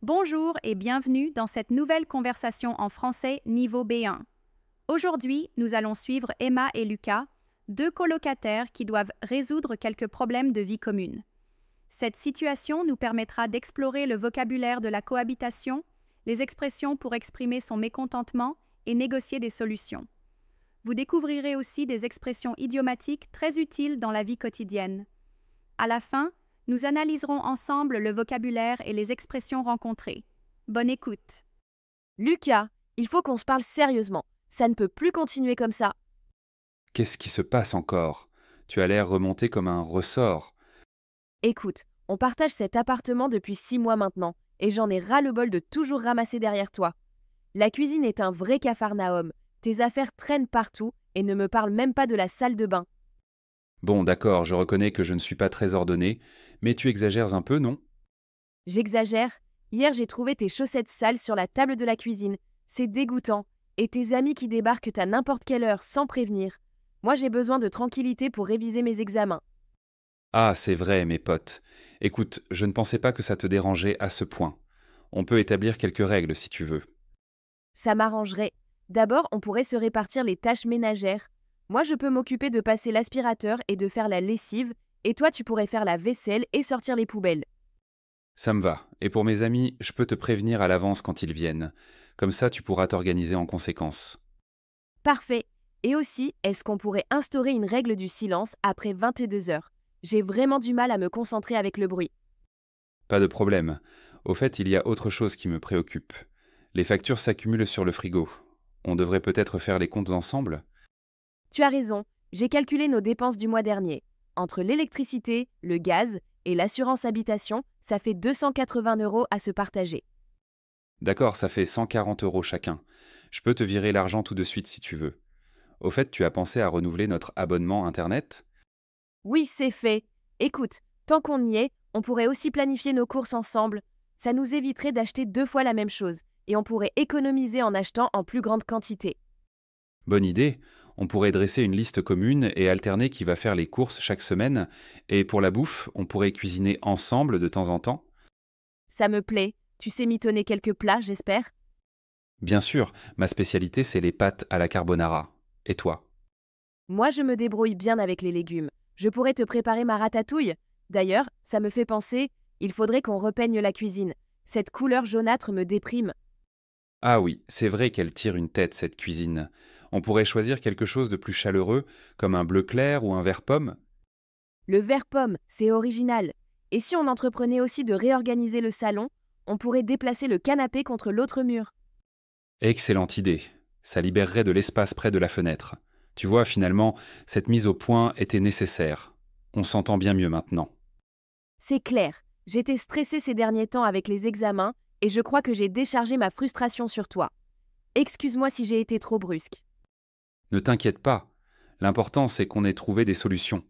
Bonjour et bienvenue dans cette nouvelle conversation en français niveau B1. Aujourd'hui, nous allons suivre Emma et Lucas, deux colocataires qui doivent résoudre quelques problèmes de vie commune. Cette situation nous permettra d'explorer le vocabulaire de la cohabitation, les expressions pour exprimer son mécontentement et négocier des solutions. Vous découvrirez aussi des expressions idiomatiques très utiles dans la vie quotidienne. À la fin, nous analyserons ensemble le vocabulaire et les expressions rencontrées. Bonne écoute. Lucas, il faut qu'on se parle sérieusement. Ça ne peut plus continuer comme ça. Qu'est-ce qui se passe encore? Tu as l'air remonté comme un ressort. Écoute, on partage cet appartement depuis 6 mois maintenant, et j'en ai ras-le-bol de toujours ramasser derrière toi. La cuisine est un vrai capharnaüm. Tes affaires traînent partout et ne me parle même pas de la salle de bain. Bon, d'accord, je reconnais que je ne suis pas très ordonné, mais tu exagères un peu, non? J'exagère. Hier, j'ai trouvé tes chaussettes sales sur la table de la cuisine. C'est dégoûtant. Et tes amis qui débarquent à n'importe quelle heure sans prévenir. Moi, j'ai besoin de tranquillité pour réviser mes examens. Ah, c'est vrai, mes potes. Écoute, je ne pensais pas que ça te dérangeait à ce point. On peut établir quelques règles si tu veux. Ça m'arrangerait. D'abord, on pourrait se répartir les tâches ménagères. Moi, je peux m'occuper de passer l'aspirateur et de faire la lessive, et toi, tu pourrais faire la vaisselle et sortir les poubelles. Ça me va. Et pour mes amis, je peux te prévenir à l'avance quand ils viennent. Comme ça, tu pourras t'organiser en conséquence. Parfait. Et aussi, est-ce qu'on pourrait instaurer une règle du silence après 22 heures? J'ai vraiment du mal à me concentrer avec le bruit. Pas de problème. Au fait, il y a autre chose qui me préoccupe. Les factures s'accumulent sur le frigo. On devrait peut-être faire les comptes ensemble? Tu as raison, j'ai calculé nos dépenses du mois dernier. Entre l'électricité, le gaz et l'assurance habitation, ça fait 280 € à se partager. D'accord, ça fait 140 € chacun. Je peux te virer l'argent tout de suite si tu veux. Au fait, tu as pensé à renouveler notre abonnement Internet? Oui, c'est fait. Écoute, tant qu'on y est, on pourrait aussi planifier nos courses ensemble. Ça nous éviterait d'acheter 2 fois la même chose, et on pourrait économiser en achetant en plus grande quantité. Bonne idée. On pourrait dresser une liste commune et alterner qui va faire les courses chaque semaine. Et pour la bouffe, on pourrait cuisiner ensemble de temps en temps. Ça me plaît. Tu sais mitonner quelques plats, j'espère? Bien sûr, ma spécialité, c'est les pâtes à la carbonara. Et toi? Moi, je me débrouille bien avec les légumes. Je pourrais te préparer ma ratatouille. D'ailleurs, ça me fait penser, il faudrait qu'on repeigne la cuisine. Cette couleur jaunâtre me déprime. Ah oui, c'est vrai qu'elle tire une tête, cette cuisine. On pourrait choisir quelque chose de plus chaleureux, comme un bleu clair ou un vert pomme. Le vert pomme, c'est original. Et si on entreprenait aussi de réorganiser le salon, on pourrait déplacer le canapé contre l'autre mur. Excellente idée. Ça libérerait de l'espace près de la fenêtre. Tu vois, finalement, cette mise au point était nécessaire. On s'entend bien mieux maintenant. C'est clair. J'étais stressée ces derniers temps avec les examens et je crois que j'ai déchargé ma frustration sur toi. Excuse-moi si j'ai été trop brusque. Ne t'inquiète pas. L'important, c'est qu'on ait trouvé des solutions.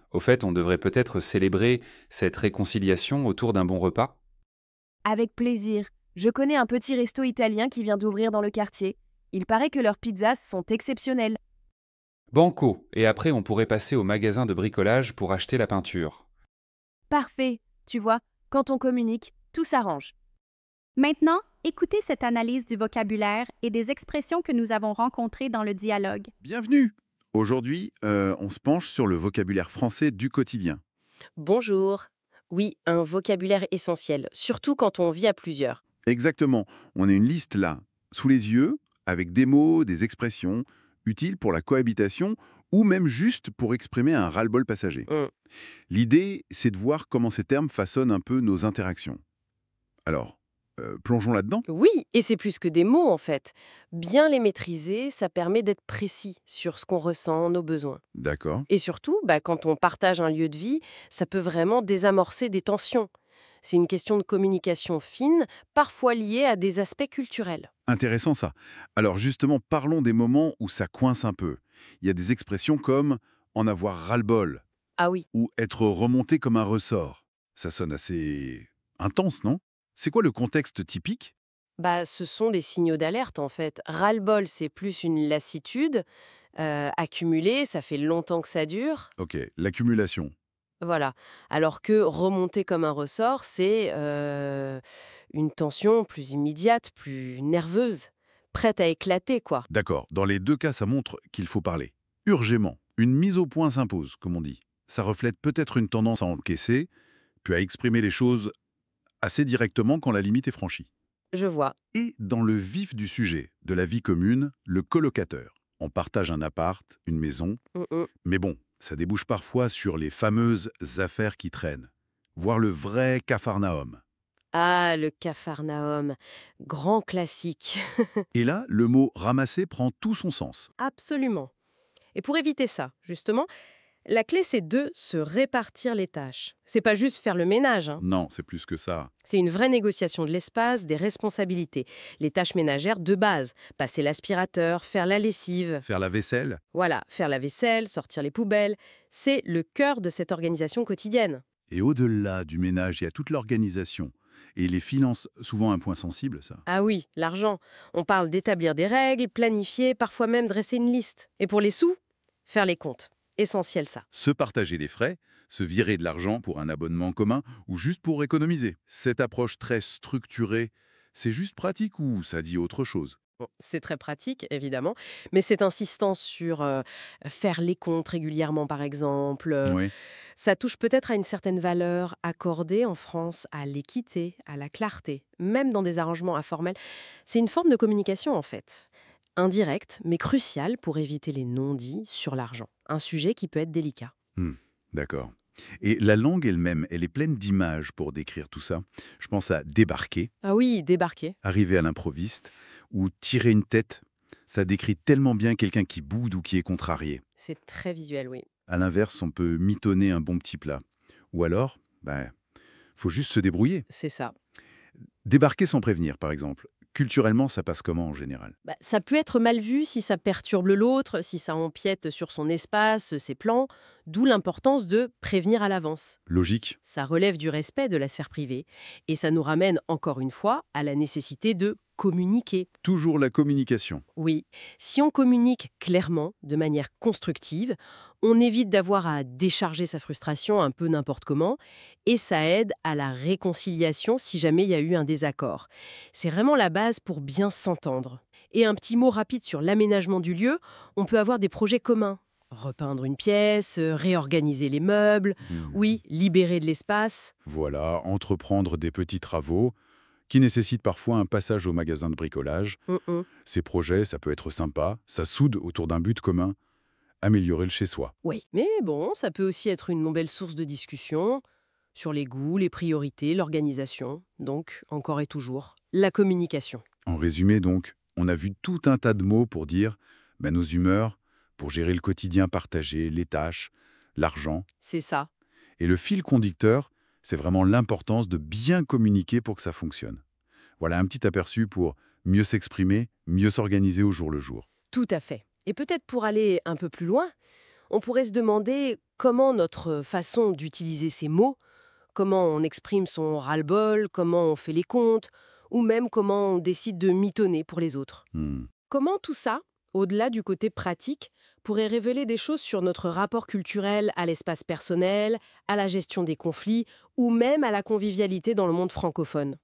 Au fait, on devrait peut-être célébrer cette réconciliation autour d'un bon repas. Avec plaisir. Je connais un petit resto italien qui vient d'ouvrir dans le quartier. Il paraît que leurs pizzas sont exceptionnelles. Banco, et après on pourrait passer au magasin de bricolage pour acheter la peinture. Parfait. Tu vois, quand on communique, tout s'arrange. Maintenant, écoutez cette analyse du vocabulaire et des expressions que nous avons rencontrées dans le dialogue. Bienvenue. Aujourd'hui, on se penche sur le vocabulaire français du quotidien. Bonjour. Oui, un vocabulaire essentiel, surtout quand on vit à plusieurs. Exactement. On a une liste là, sous les yeux, avec des mots, des expressions utiles pour la cohabitation ou même juste pour exprimer un ras-le-bol passager. Hmm. L'idée, c'est de voir comment ces termes façonnent un peu nos interactions. Alors, plongeons là-dedans. Oui, et c'est plus que des mots en fait. Bien les maîtriser, ça permet d'être précis sur ce qu'on ressent, nos besoins. D'accord. Et surtout, quand on partage un lieu de vie, ça peut vraiment désamorcer des tensions. C'est une question de communication fine, parfois liée à des aspects culturels. Intéressant ça. Alors justement, parlons des moments où ça coince un peu. Il y a des expressions comme en avoir ras-le-bol Ah oui. ou être remonté comme un ressort. Ça sonne assez intense, non? C'est quoi le contexte typique? Ce sont des signaux d'alerte en fait. Ras-le-bol, c'est plus une lassitude accumulée, ça fait longtemps que ça dure. Ok, l'accumulation. Voilà. Alors que remonter comme un ressort, c'est une tension plus immédiate, plus nerveuse, prête à éclater, quoi. D'accord, dans les deux cas, ça montre qu'il faut parler. Urgemment, une mise au point s'impose, comme on dit. Ça reflète peut-être une tendance à encaisser, puis à exprimer les choses assez directement quand la limite est franchie. Je vois. Et dans le vif du sujet, de la vie commune, le colocateur. On partage un appart, une maison, Mm. mais bon, ça débouche parfois sur les fameuses affaires qui traînent, voire le vrai capharnaüm. Ah, le Capharnaüm, grand classique. Et là, le mot ramasser prend tout son sens. Absolument. Et pour éviter ça, justement, la clé, c'est de se répartir les tâches. C'est pas juste faire le ménage, hein. Non, c'est plus que ça. C'est une vraie négociation de l'espace, des responsabilités. Les tâches ménagères de base, passer l'aspirateur, faire la lessive, Faire la vaisselle, voilà, faire la vaisselle, sortir les poubelles, c'est le cœur de cette organisation quotidienne. et au-delà du ménage, il y a toute l'organisation. Et les finances, souvent un point sensible, ça. Ah oui, l'argent. On parle d'établir des règles, planifier, parfois même dresser une liste. Et pour les sous, faire les comptes. Essentiel ça. Se partager les frais, se virer de l'argent pour un abonnement commun ou juste pour économiser. Cette approche très structurée, c'est juste pratique ou ça dit autre chose? Bon, c'est très pratique, évidemment, mais cette insistance sur faire les comptes régulièrement, par exemple, Oui. ça touche peut-être à une certaine valeur accordée en France à l'équité, à la clarté, même dans des arrangements informels. C'est une forme de communication, en fait. Indirecte, mais cruciale pour éviter les non-dits sur l'argent. Un sujet qui peut être délicat. D'accord. Et la langue elle-même, elle est pleine d'images pour décrire tout ça. Je pense à débarquer, Ah oui, débarquer. arriver à l'improviste, ou tirer une tête. Ça décrit tellement bien quelqu'un qui boude ou qui est contrarié. C'est très visuel, oui. À l'inverse, on peut mitonner un bon petit plat. Ou alors, faut juste se débrouiller. C'est ça. Débarquer sans prévenir, par exemple. Culturellement, ça passe comment en général? Bah, ça peut être mal vu si ça perturbe l'autre, si ça empiète sur son espace, ses plans, d'où l'importance de prévenir à l'avance. Logique. Ça relève du respect de la sphère privée et ça nous ramène encore une fois à la nécessité de communiquer. Toujours la communication. Oui, si on communique clairement, de manière constructive, on évite d'avoir à décharger sa frustration un peu n'importe comment et ça aide à la réconciliation si jamais il y a eu un désaccord. C'est vraiment la base pour bien s'entendre. Et un petit mot rapide sur l'aménagement du lieu, on peut avoir des projets communs. Repeindre une pièce, réorganiser les meubles, oui, libérer de l'espace. Voilà, entreprendre des petits travaux qui nécessitent parfois un passage au magasin de bricolage. Ces projets, ça peut être sympa, ça soude autour d'un but commun, améliorer le chez-soi. Oui, mais bon, ça peut aussi être une belle source de discussion sur les goûts, les priorités, l'organisation. Donc, encore et toujours, la communication. En résumé donc, on a vu tout un tas de mots pour dire nos humeurs, pour gérer le quotidien partagé, les tâches, l'argent. C'est ça. Et le fil conducteur, c'est vraiment l'importance de bien communiquer pour que ça fonctionne. Voilà un petit aperçu pour mieux s'exprimer, mieux s'organiser au jour le jour. Tout à fait. Et peut-être pour aller un peu plus loin, on pourrait se demander comment notre façon d'utiliser ces mots, comment on exprime son ras-le-bol, comment on fait les comptes, ou même comment on décide de mitonner pour les autres. Comment tout ça, au-delà du côté pratique, pourrait révéler des choses sur notre rapport culturel à l'espace personnel, à la gestion des conflits, ou même à la convivialité dans le monde francophone.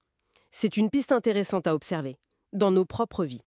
C'est une piste intéressante à observer, dans nos propres vies.